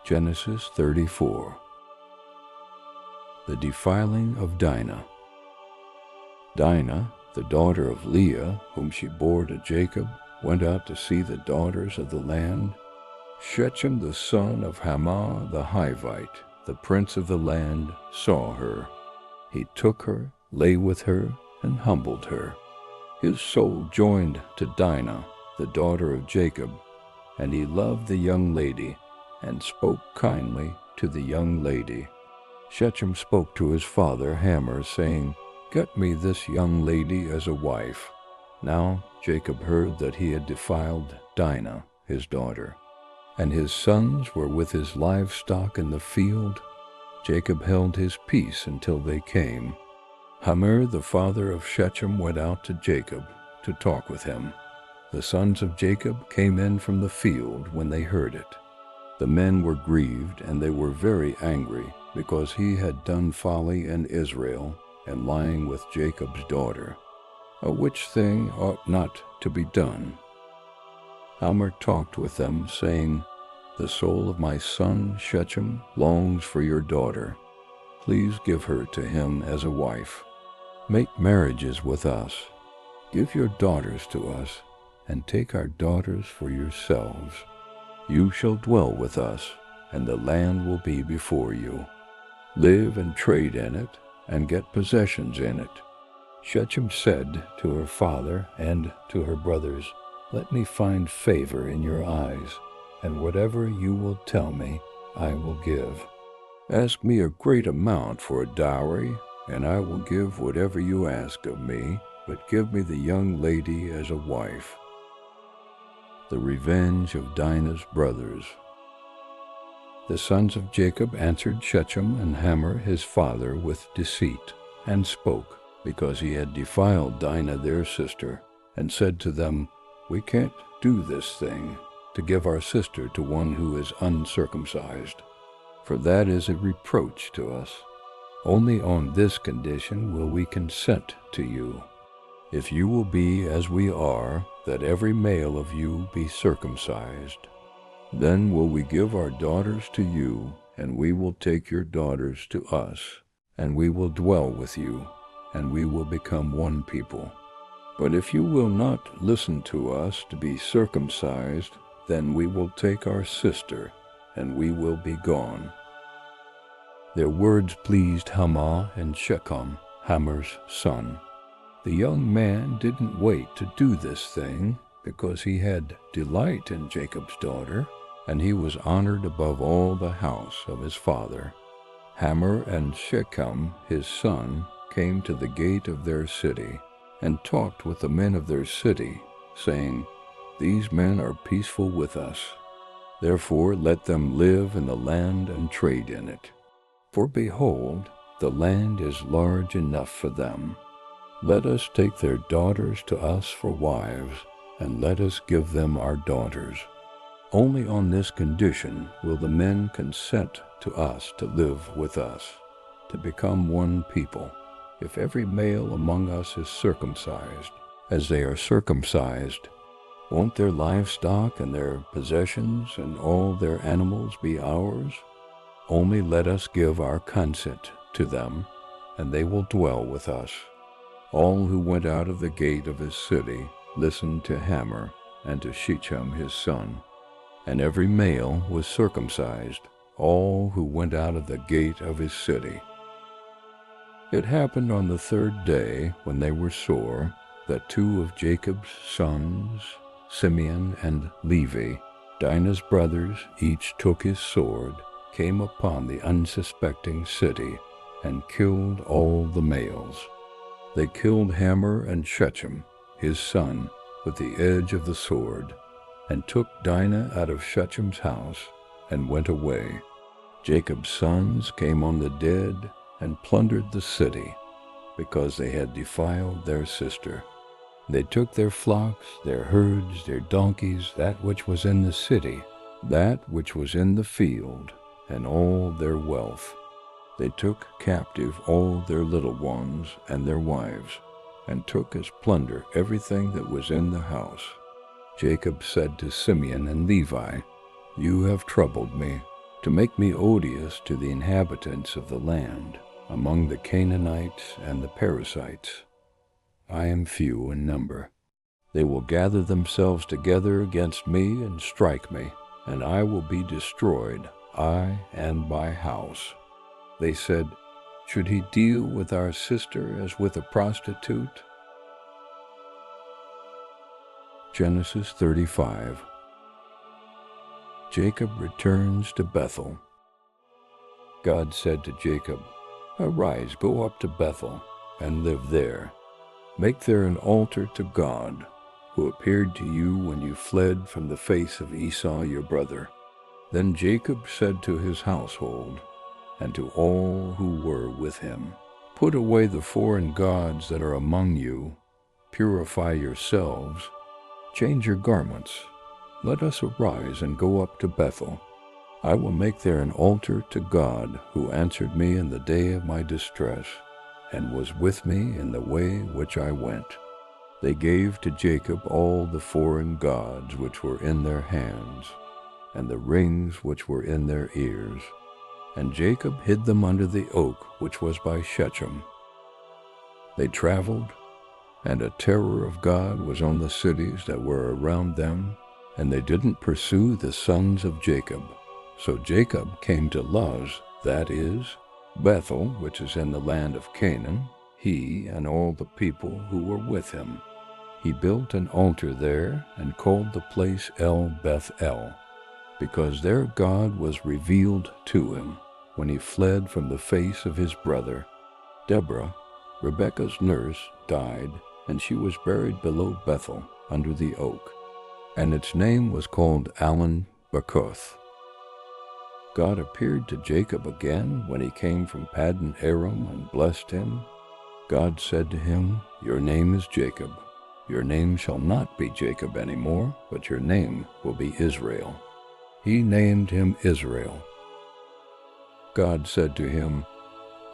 Genesis 34. The defiling of Dinah. Dinah, the daughter of Leah, whom she bore to Jacob, went out to see the daughters of the land. Shechem the son of Hamor the Hivite, the prince of the land, saw her. He took her, lay with her, and humbled her. His soul joined to Dinah, the daughter of Jacob, and he loved the young lady, and spoke kindly to the young lady. Shechem spoke to his father Hamor, saying, "Get me this young lady as a wife." Now Jacob heard that he had defiled Dinah, his daughter, and his sons were with his livestock in the field. Jacob held his peace until they came. Hamor, the father of Shechem, went out to Jacob to talk with him. The sons of Jacob came in from the field when they heard it. The men were grieved, and they were very angry, because he had done folly in Israel, and lying with Jacob's daughter, which thing ought not to be done. Hamor talked with them, saying, "The soul of my son Shechem longs for your daughter. Please give her to him as a wife. Make marriages with us. Give your daughters to us, and take our daughters for yourselves. You shall dwell with us, and the land will be before you. Live and trade in it, and get possessions in it." Shechem said to her father and to her brothers, "Let me find favor in your eyes, and whatever you will tell me, I will give. Ask me a great amount for a dowry, and I will give whatever you ask of me, but give me the young lady as a wife." The revenge of Dinah's brothers. The sons of Jacob answered Shechem and Hamor his father with deceit, and spoke, because he had defiled Dinah their sister, and said to them, "We can't do this thing, to give our sister to one who is uncircumcised, for that is a reproach to us. Only on this condition will we consent to you. If you will be as we are, that every male of you be circumcised, then will we give our daughters to you, and we will take your daughters to us, and we will dwell with you, and we will become one people. But if you will not listen to us to be circumcised, then we will take our sister, and we will be gone." Their words pleased Hamor and Shechem, Hamor's son. The young man didn't wait to do this thing, because he had delight in Jacob's daughter, and he was honored above all the house of his father. Hamor and Shechem, his son, came to the gate of their city, and talked with the men of their city, saying, "These men are peaceful with us. Therefore let them live in the land and trade in it. For behold, the land is large enough for them. Let us take their daughters to us for wives, and let us give them our daughters. Only on this condition will the men consent to us to live with us, to become one people, if every male among us is circumcised, as they are circumcised. Won't their livestock and their possessions and all their animals be ours? Only let us give our consent to them, and they will dwell with us." All who went out of the gate of his city listened to Hamor and to Shechem his son, and every male was circumcised, all who went out of the gate of his city. It happened on the third day, when they were sore, that two of Jacob's sons, Simeon and Levi, Dinah's brothers, each took his sword, came upon the unsuspecting city, and killed all the males. They killed Hamor and Shechem, his son, with the edge of the sword, and took Dinah out of Shechem's house, and went away. Jacob's sons came on the dead, and plundered the city, because they had defiled their sister. They took their flocks, their herds, their donkeys, that which was in the city, that which was in the field, and all their wealth. They took captive all their little ones and their wives, and took as plunder everything that was in the house. Jacob said to Simeon and Levi, "You have troubled me. to make me odious to the inhabitants of the land, among the Canaanites and the Perizzites. I am few in number. They will gather themselves together against me and strike me, and I will be destroyed, I and my house. They said, should he deal with our sister as with a prostitute? Genesis 35. Jacob returns to Bethel. God said to Jacob, arise, go up to Bethel, and live there. Make there an altar to God, who appeared to you when you fled from the face of Esau your brother. Then Jacob said to his household, and to all who were with him, put away the foreign gods that are among you, purify yourselves, change your garments. Let us arise and go up to Bethel. I will make there an altar to God, who answered me in the day of my distress, and was with me in the way which I went. They gave to Jacob all the foreign gods which were in their hands, and the rings which were in their ears. And Jacob hid them under the oak which was by Shechem. They traveled, and a terror of God was on the cities that were around them, and they didn't pursue the sons of Jacob. So Jacob came to Luz, that is, Bethel, which is in the land of Canaan, he and all the people who were with him. He built an altar there and called the place El Beth-El, because their God was revealed to him when he fled from the face of his brother. Deborah, Rebekah's nurse, died, and she was buried below Bethel under the oak, and its name was called Allon Bakuth. God appeared to Jacob again when he came from Paddan Aram and blessed him. God said to him, your name is Jacob. Your name shall not be Jacob anymore, but your name will be Israel. He named him Israel. God said to him,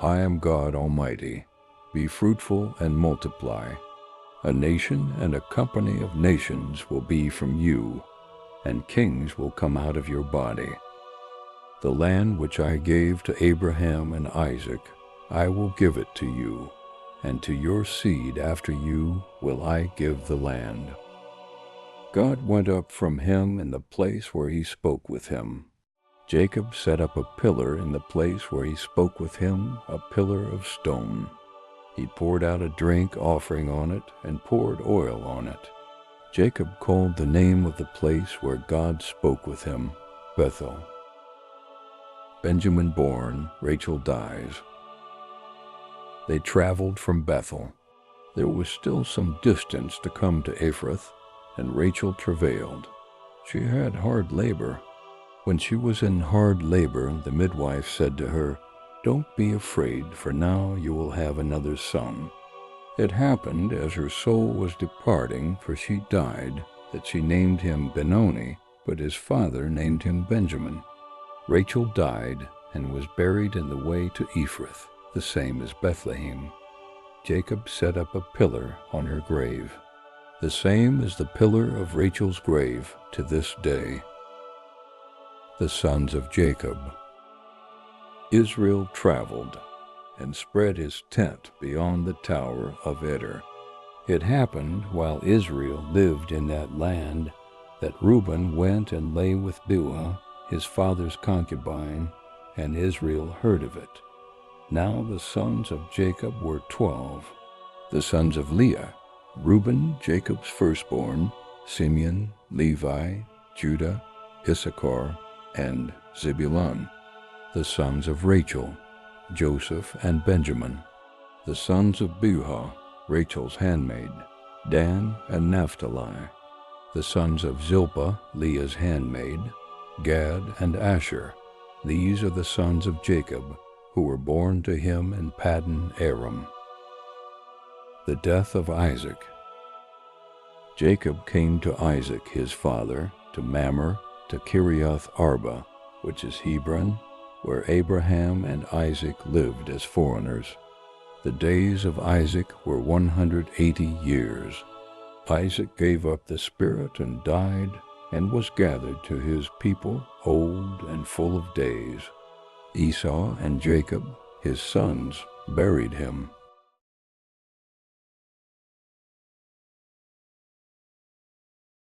I am God Almighty. Be fruitful and multiply. A nation and a company of nations will be from you, and kings will come out of your body. The land which I gave to Abraham and Isaac, I will give it to you, and to your seed after you will I give the land. God went up from him in the place where he spoke with him. Jacob set up a pillar in the place where he spoke with him, a pillar of stone. He poured out a drink offering on it and poured oil on it. Jacob called the name of the place where God spoke with him, Bethel. Benjamin born, Rachel dies. They traveled from Bethel. There was still some distance to come to Ephrath, and Rachel travailed. She had hard labor. When she was in hard labor, the midwife said to her, don't be afraid, for now you will have another son. It happened as her soul was departing, for she died, that she named him Benoni, but his father named him Benjamin. Rachel died and was buried in the way to Ephrath, the same as Bethlehem. Jacob set up a pillar on her grave. The same is the pillar of Rachel's grave to this day. The sons of Jacob. Israel traveled and spread his tent beyond the tower of Eder. It happened while Israel lived in that land that Reuben went and lay with Bilhah, his father's concubine, and Israel heard of it. Now the sons of Jacob were 12. The sons of Leah, Reuben, Jacob's firstborn, Simeon, Levi, Judah, Issachar, and Zebulun. The sons of Rachel, Joseph and Benjamin. The sons of Bilhah, Rachel's handmaid, Dan and Naphtali. The sons of Zilpah, Leah's handmaid, Gad and Asher. These are the sons of Jacob, who were born to him in Paddan Aram. The death of Isaac. Jacob came to Isaac his father, to Mamre, to Kiriath Arba, which is Hebron, where Abraham and Isaac lived as foreigners. The days of Isaac were 180 years. Isaac gave up the spirit and died, and was gathered to his people, old and and full of days. Esau and Jacob, his sons, buried him,